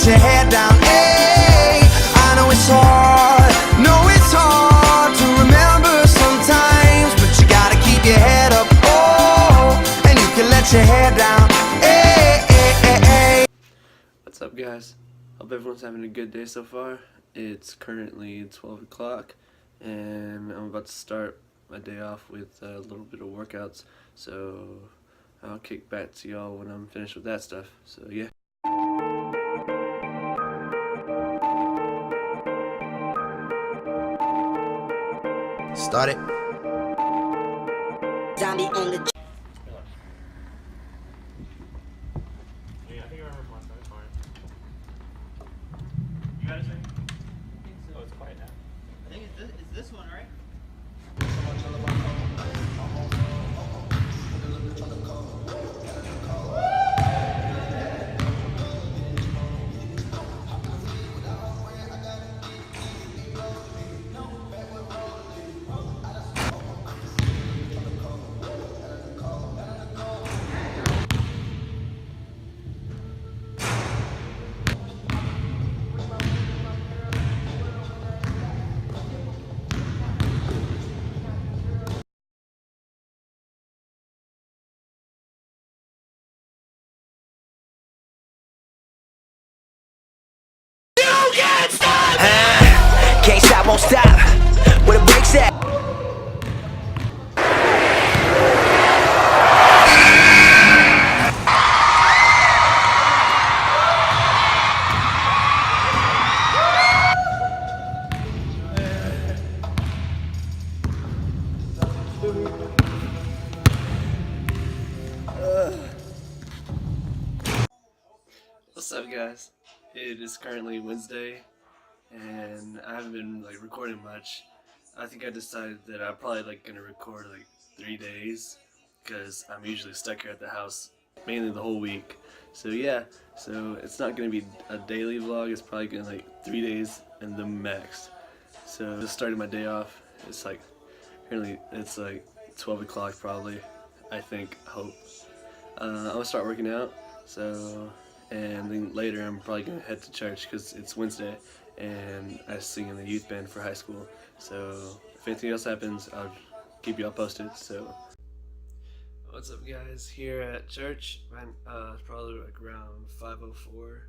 let your hair down. Hey, I know it's hard, to remember sometimes, but you gotta keep your head up, oh, and you can let your hair down. Hey, hey, hey, hey. What's up, guys? Hope everyone's having a good day so far. It's currently 12 o'clock and I'm about to start my day off with a little bit of workouts, so I'll kick back to y'all when I'm finished with that stuff. So yeah. Start it. Zombie on the Yeah, I think I remember last time. It's fine. You got a second? Oh, it's quiet now. I think it's this one, right? Can't stop, won't stop. Where the brakes at? What's up, guys? It is currently Wednesday and I haven't been recording much. I think I decided that I'm probably gonna record 3 days because I'm usually stuck here at the house mainly the whole week. So yeah, so it's not gonna be a daily vlog. It's probably gonna 3 days and the max. So just started my day off. It's currently it's 12 o'clock probably. I think, hope. I'm gonna start working out. So. And then later I'm probably going to head to church because it's Wednesday and I sing in the youth band for high school. So if anything else happens, I'll keep y'all posted. So what's up, guys? Here at church, it's probably around 5:04,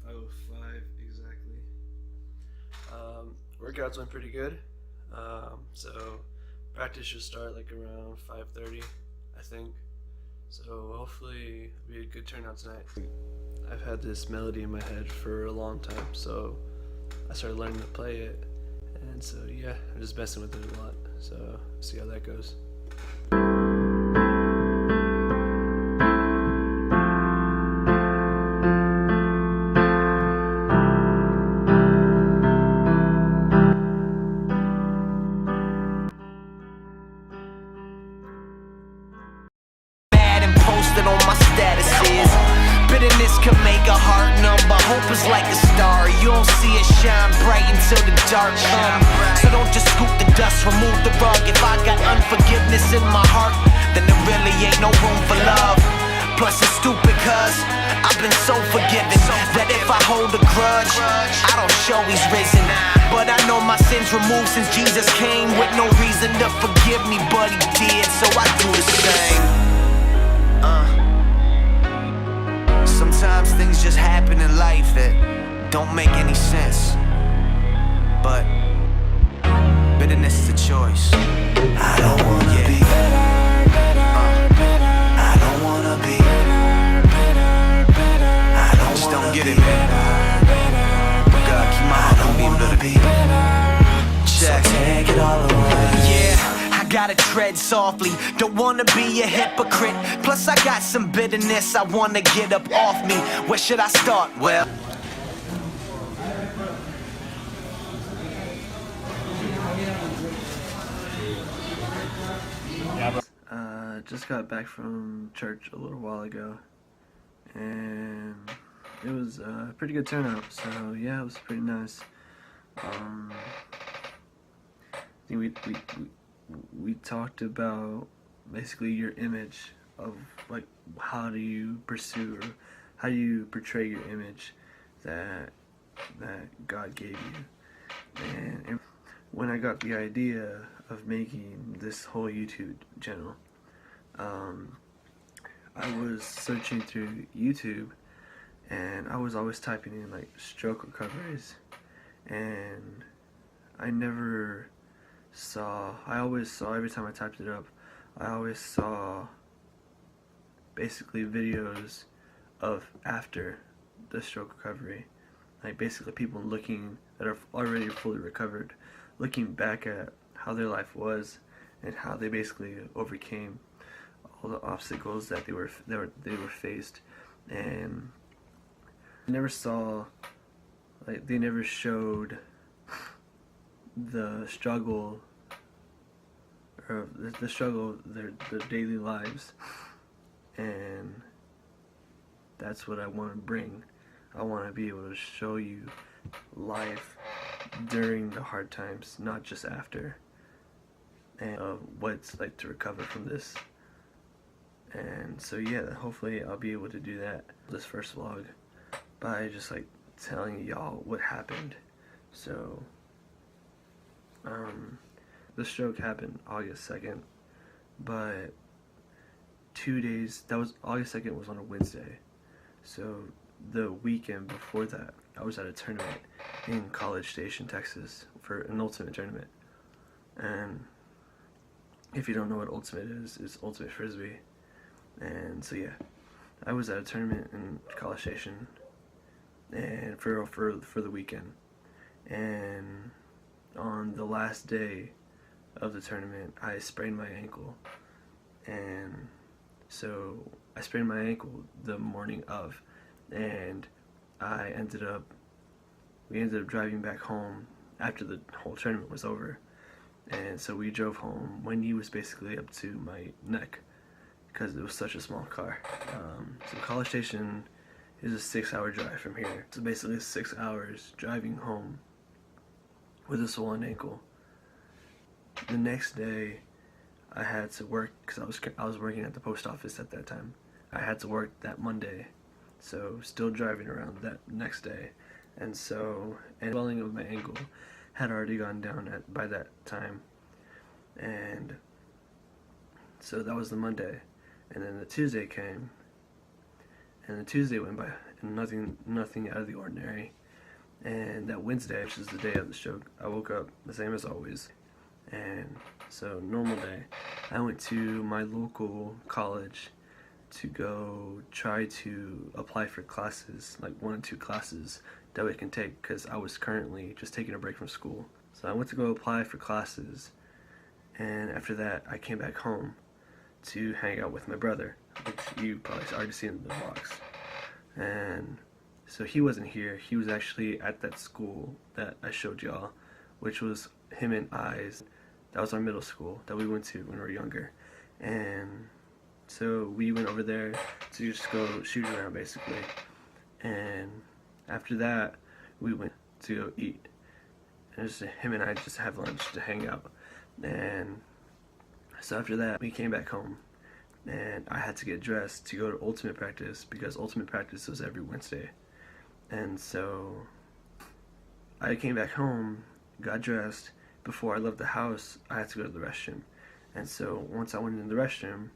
5:05 exactly. Workouts went pretty good. So practice should start around 5:30, I think. So hopefully it'll be a good turnout tonight. I've had this melody in my head for a long time, so I started learning to play it, and so yeah, I'm just messing with it a lot, so see how that goes. On my statuses, bitterness can make a heart numb, but hope is like a star. You don't see it shine bright until the dark comes. So don't just scoop the dust, remove the rug. If I got unforgiveness in my heart, then there really ain't no room for love. Plus it's stupid cause I've been so forgiven that if I hold a grudge, I don't show he's risen. But I know my sins removed since Jesus came, with no reason to forgive me, but he did, so I do the same. Sometimes things just happen in life that don't make any sense, but bitterness is a choice. I don't wanna be I don't wanna be I just don't get it, man. God, keep my heart from being bitter. Check. So take it all away. Yeah. Gotta tread softly, don't wanna be a hypocrite. Plus I got some bitterness I wanna get up off me. Where should I start? Well, Just got back from church a little while ago and it was a pretty good turnout, so yeah, it was pretty nice. I think we talked about basically your image of how do you pursue or how do you portray your image that God gave you. And when I got the idea of making this whole YouTube channel, I was searching through YouTube, and I was always typing in like stroke recoveries, and I always saw every time I typed it up, I always saw basically videos of after the stroke recovery, like basically people that are already fully recovered, looking back at how their life was and how they basically overcame all the obstacles that they were faced. And I never saw, like, they never showed the struggle, or the struggle of their daily lives. And that's what I want to bring. I want to be able to show you life during the hard times, not just after, and what it's like to recover from this. And so yeah, hopefully I'll be able to do that this first vlog by just like telling y'all what happened. So the stroke happened August 2nd, but 2 days, that was August 2nd was on a Wednesday, so the weekend before that I was at a tournament in College Station, Texas for an ultimate tournament. And if you don't know what ultimate is, it's ultimate frisbee. And so yeah, I was at a tournament in College Station and for the weekend, and on the last day of the tournament I sprained my ankle. And so I sprained my ankle the morning of, and we ended up driving back home after the whole tournament was over. And so we drove home. My knee was basically up to my neck because it was such a small car. So College Station is a 6-hour drive from here. So basically 6 hours driving home with a swollen ankle. The next day I had to work because I was working at the post office at that time. I had to work that Monday, so still driving around that next day. And swelling of my ankle had already gone down by that time. And so that was the Monday. And then the Tuesday came, and the Tuesday went by, and nothing out of the ordinary. And that Wednesday, which is the day of the stroke, I woke up the same as always. And so normal day, I went to my local college to go try to apply for classes, like 1 or 2 classes that we can take, because I was currently just taking a break from school. So I went to go apply for classes, and after that I came back home to hang out with my brother, which you probably already seen in the vlogs. And so he wasn't here, he was actually at that school that I showed y'all, which was him and I's. That was our middle school that we went to when we were younger. And so we went over there to just go shoot around basically. And after that we went to go eat, and just him and I just have lunch to hang out. And so after that we came back home, and I had to get dressed to go to ultimate practice because ultimate practice was every Wednesday. And so I came back home, got dressed. Before I left the house, I had to go to the restroom. And so once I went in the restroom,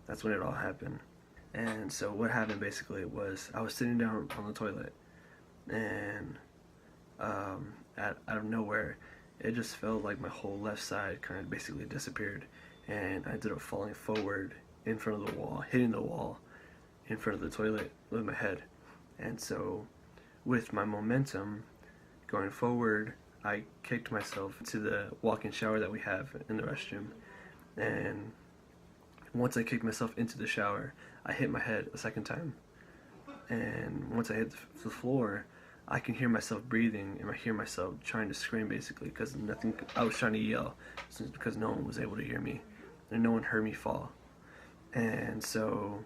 that's when it all happened. And so what happened basically was I was sitting down on the toilet, and out of nowhere, it just felt like my whole left side kind of basically disappeared, and I ended up falling forward in front of the wall, hitting the wall in front of the toilet with my head. And so with my momentum going forward, I kicked myself to the walk-in shower that we have in the restroom. And once I kicked myself into the shower, I hit my head a second time. And once I hit the floor, I can hear myself breathing, and I hear myself trying to scream basically, because I was trying to yell because no one was able to hear me, and no one heard me fall. And so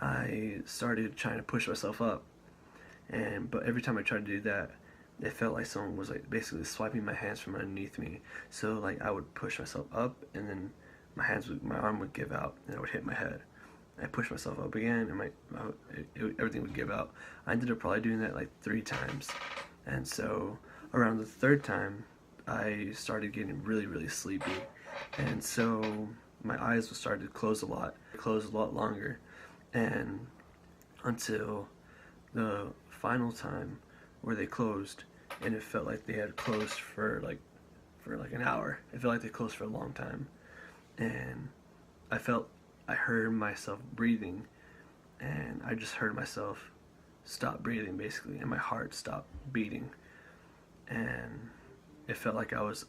I started trying to push myself up, but every time I tried to do that, it felt like someone was like basically swiping my hands from underneath me. So like I would push myself up, and then my arm would give out, and I would hit my head. I pushed myself up again, and everything would give out. I ended up probably doing that like 3 times, and so around the 3rd time, I started getting really, really sleepy, and so my eyes started to close a lot longer, and until the final time where they closed, and it felt like they had closed for like an hour. It felt like they closed for a long time, and I heard myself breathing, and I just heard myself stop breathing basically, and my heart stopped beating, and it felt like I was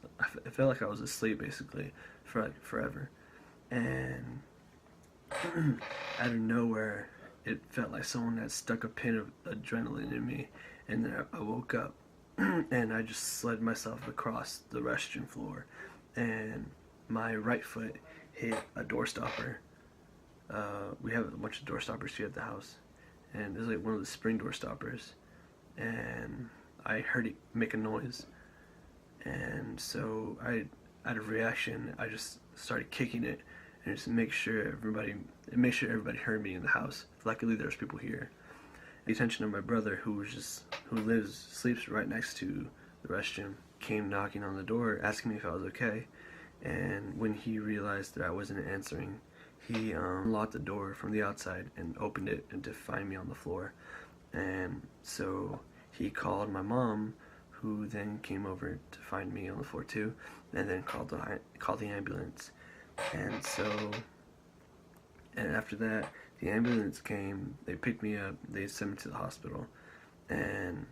asleep basically for like forever, and out of nowhere it felt like someone had stuck a pin of adrenaline in me, and then I woke up and I just slid myself across the restroom floor, and my right foot hit a door stopper. We have a bunch of door stoppers here at the house, and there's like one of the spring door stoppers, and I heard it make a noise, and so out of reaction, I just started kicking it, and just make sure everybody heard me in the house. Luckily, there's people here. The attention of my brother, who sleeps right next to the restroom, came knocking on the door, asking me if I was okay, and when he realized that I wasn't answering, he unlocked the door from the outside and opened it, and to find me on the floor. And so he called my mom, who then came over to find me on the floor too, and then called the ambulance. And after that, the ambulance came, they picked me up, they sent me to the hospital, and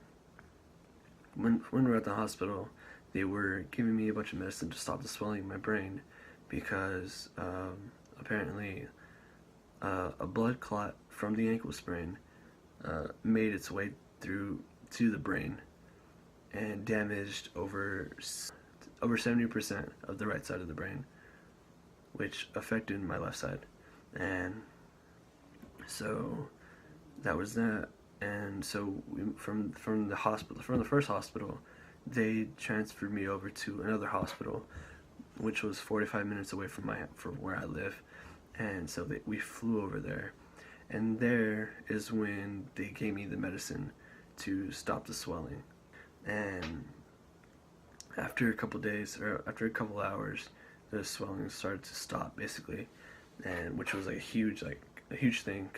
when we were at the hospital, they were giving me a bunch of medicine to stop the swelling in my brain, because apparently a blood clot from the ankle sprain made its way through to the brain and damaged over 70% of the right side of the brain, which affected my left side. And so that was that. And so from the first hospital, they transferred me over to another hospital, which was 45 minutes away from where I live. And so we flew over there, and there is when they gave me the medicine to stop the swelling. And after a couple days, or after a couple hours, the swelling started to stop basically, and which was like a huge thing,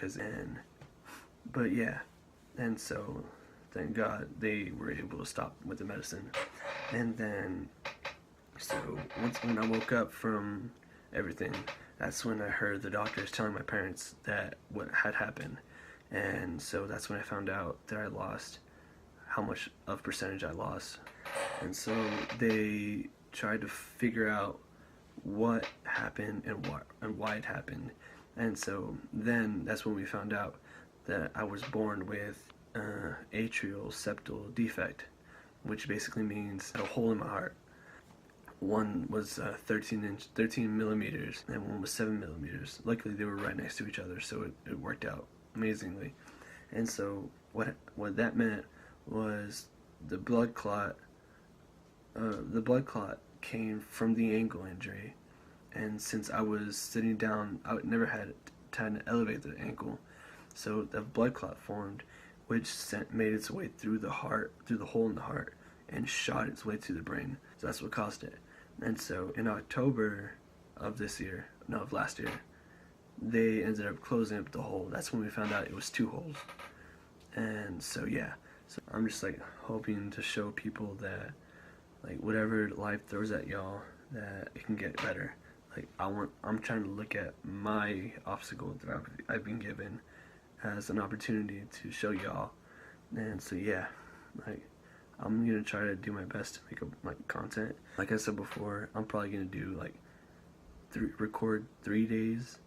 but yeah, and so thank God they were able to stop with the medicine. And then so when I woke up from everything, that's when I heard the doctors telling my parents that what had happened, and so that's when I found out that I lost, how much of percentage I lost. And so they tried to figure out what happened and why it happened. And so then that's when we found out that I was born with atrial septal defect, which basically means a hole in my heart. One was 13 millimeters, and one was 7 millimeters. Luckily, they were right next to each other, so it worked out amazingly. And so what that meant was the blood clot came from the ankle injury, and since I was sitting down, I never had time to elevate the ankle, so the blood clot formed, which made its way through the heart, through the hole in the heart, and shot its way to the brain. So that's what caused it. And so in October of last year, they ended up closing up the hole. That's when we found out it was 2 holes. And so yeah, so I'm just like hoping to show people that like whatever life throws at y'all, that it can get better. Like I'm trying to look at my obstacle that I've been given as an opportunity to show y'all. And so yeah, like I'm gonna try to do my best to make content. Like I said before, I'm probably gonna do like record 3 days,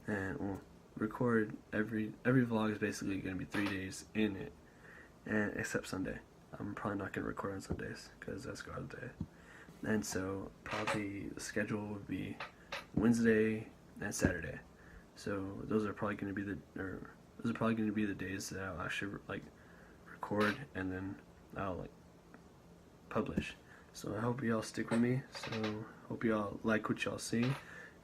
and we'll record every vlog is basically gonna be 3 days in it, and except Sunday. I'm probably not gonna record on Sundays because that's God's day. And so probably the schedule would be Wednesday and Saturday. So those are probably gonna be the days that I'll actually like record, and then I'll like publish. So I hope y'all stick with me. So hope y'all like what y'all see,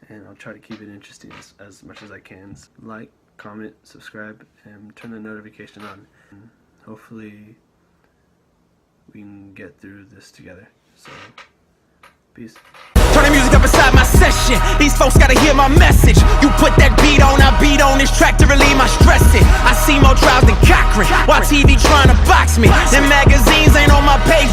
and I'll try to keep it interesting as much as I can. Like, comment, subscribe, and turn the notification on. And hopefully we can get through this together. So, peace. Turn the music up inside my session. These folks gotta hear my message. You put that beat on, I beat on this track to relieve my stressing. I see more trials than Cochran. Why TV trying to box me? Them magazines ain't on my page,